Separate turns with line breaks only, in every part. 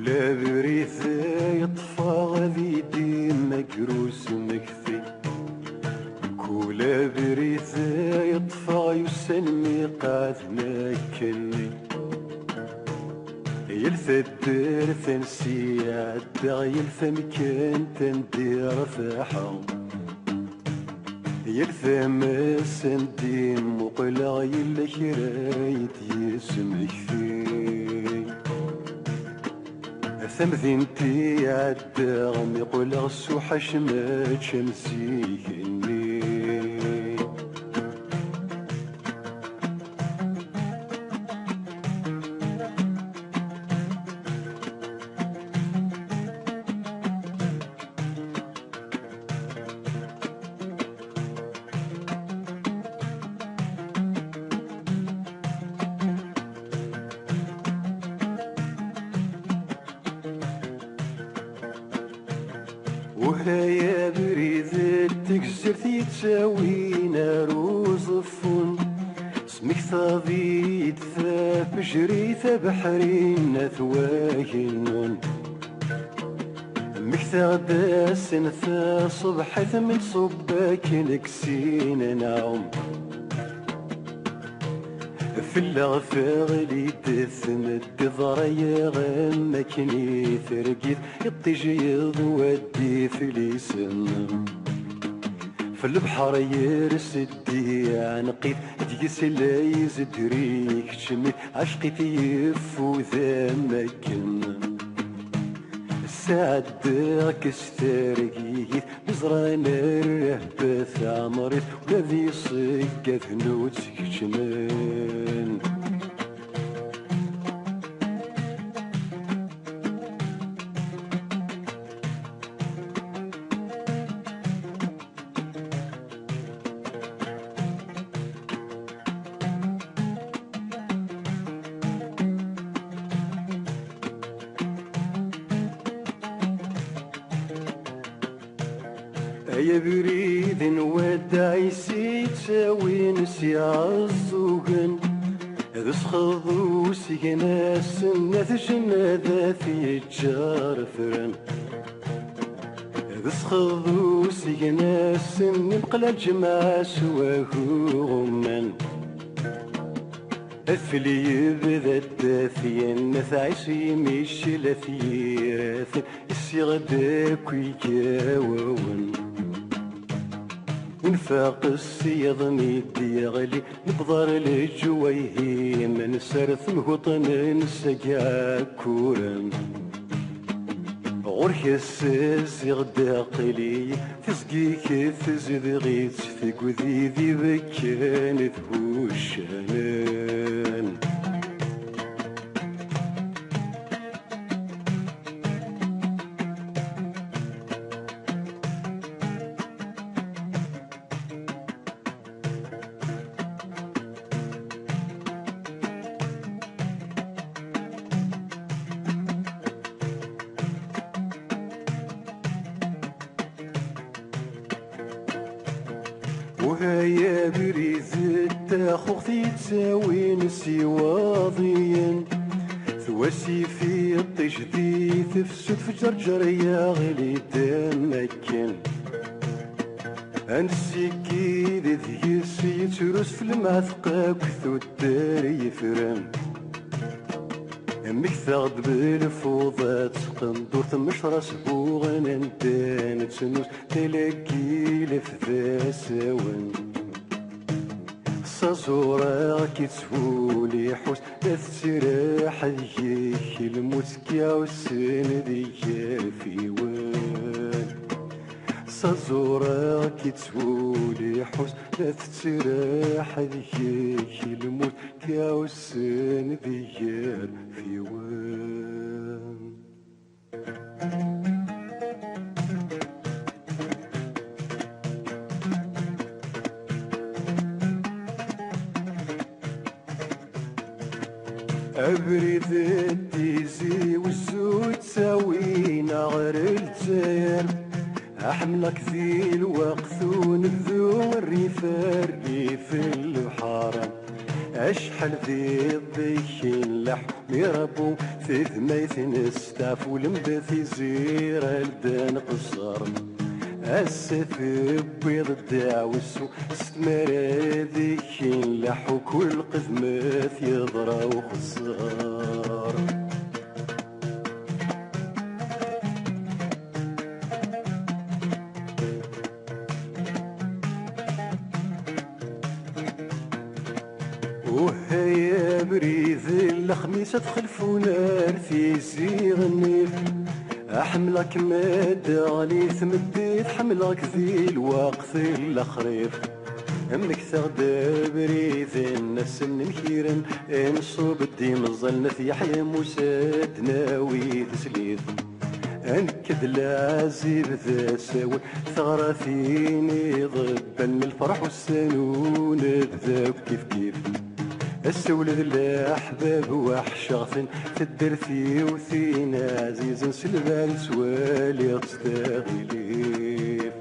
كولا بريث يطفى غادي ديما كروس مكثي كولا بريث يطفى يسن ميقات مكني يلثى الدير تنسي عدا يلثى مكان تندير فاحة يلثى مسن ديم مقلع يلا كرايت يسمك فيه ثمثينتي عدا غم يقول غسو حشمات شمسي كني وهيا بريد تكسر يتساوينا روزفون اسمك ثابيت ثاب جريت بحرين ثواهنون مكثر داس ثا صبحت من صباك نكسين نعم في الغفاغلي تثمت ضريا غمكني ثرقيت الطجيض ودي في لسن في البحر يرسدي عنقيت تقيس لا يزدريك شميت عشقيت يفو ذا مكن الساعة داك استرقيت بزران الرهبة ثامرت وذي صقة ثنوتك جمان يا بريد ودعي سيتساوي نسي عالزوغن هذا سخضو سينا سنة جنة ذاتي الجار فرن هذا سخضو سينا سنة بقلا الجماعة سواهو غمان أثلي يبدا الداثين نثعيسي ميشي لثيراثن السيغداك ويكاوون ونفاق السيض ميدي غلي نبضر لجويه من سرث مهوطن نسقع كورن غورك الساس يغدا قلي تسقيك تزيد غيت تقوذي ذي بكان ذهوشان وهيا بريز التاخوخ تساوي نسي واضيا ثواسي في التجديد تفسد في جرجر يا غلي تمكن انسيكي ذي يسي تروس في المعثقة كثو الدار يفرن امك ثغد بالفوضات قندور تمشرى سبوغن انتان تسنوس تلاقي لفذا ساون صزورا كي تفولي حوس تسراح ذيك الموت كيا والسن ذيك في وان صزورا كي تفولي حوس تسراح ذيك الموت كيا والسن ذيك في وان أبرد الديزي والزود ساوينا غير الجزائر أحملك ذي الوقت ونبذو الريف الريف البحارة اشحال ذي الضيكين لح يربو في ثميث نستعفو لمبثي زير الدان قصر السفي بيض الدعوسو ستمر ذيكين لحو كل قذمث يضرى وخسر وهيا بريذ الخميس تخلفونا في زيغ النيف احملك مدالي ثمديت حملك ذي الوقت الاخريف امك تغدا بريذ الناس نكيرن انصب الديم الظل في يحيى موسى ناوي تسليف انكد العزيب ذا ساوي ثغرة فيني ضبا الفرح والسنون بذاك كيف كيف السولد الأحباب وحشاطن تدرثي وثين عزيز سلبان سوالي تستغليف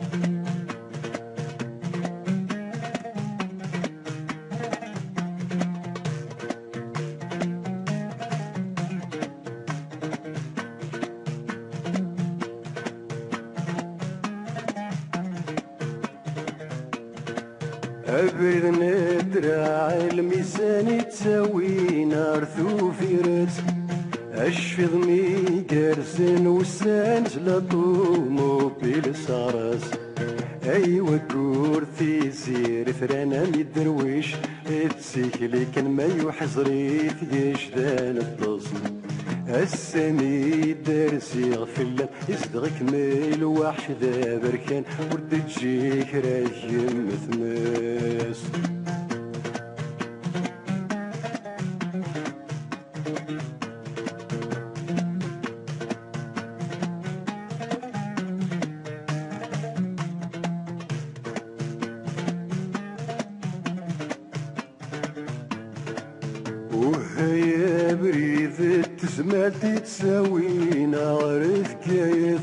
أبرد ندرع الميزان تساوي نار ثوفيرت أشفض مي قرزن وسانج لطوموبيل سارس أيوة كورثي زير ثرانا ميدرويش اتسيكلي كان ما يحزري ثيش ذان التصل السمي درسي غفلة يصدغك ميل وحش ذا بركان ورد تجيك راجم مثماس وهيا بريذ تزمالتي تساوينا غريث كايث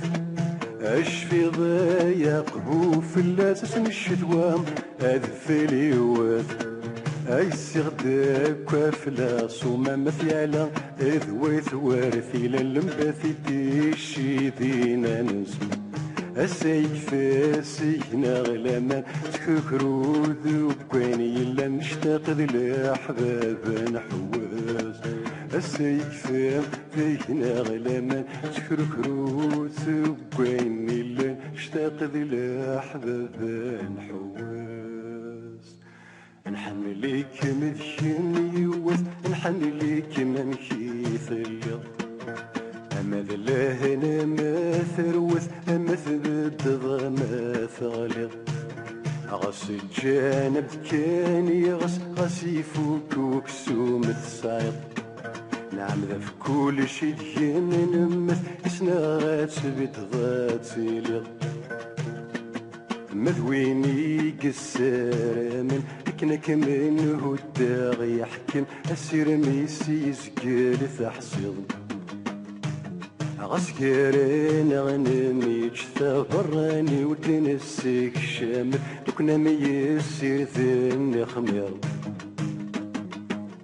اشفي ضيق بو في اللاسس الشتوام اذفي اليوث اي سغدك وفلا صوما مثيالا اذ ويث وارثي للمبثي تيشي دينا نسم السيك فاسيك نغلما تككرو ذوكوين يلا نشتاق ذي الأحباب نحواس السيك فاسيك نغلما تككرو ذوكوين يلا نشتاق ذي الأحباب نحواس نحمليك مذكين يوث نحمليك من كيث اليض أما ذله أنا ما ثروث أما ثبت ضما ثغلط غس الجانب كان يغس غس يفوك وكسوم الصعيد نعم ذا في كل شي ديان نمث إسنا غاتثبت غاتسيليض مذويني قسار من كنك منه الداغي يحكم السير ميسي زقال تحصيض غسكرين غنمي جثا براني وتنسيك شامل دوكنا ميسير ذني خمير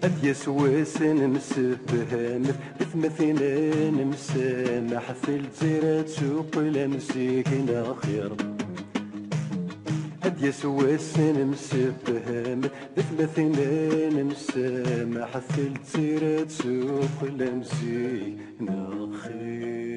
أد يسوسن مسفهام مثمثنا نمسامح في الجزيرة سوق لمسيكنا خير أد يسوسن مسفهام مثمثنا نمسامح في الجزيرة سوق لمسيكنا خير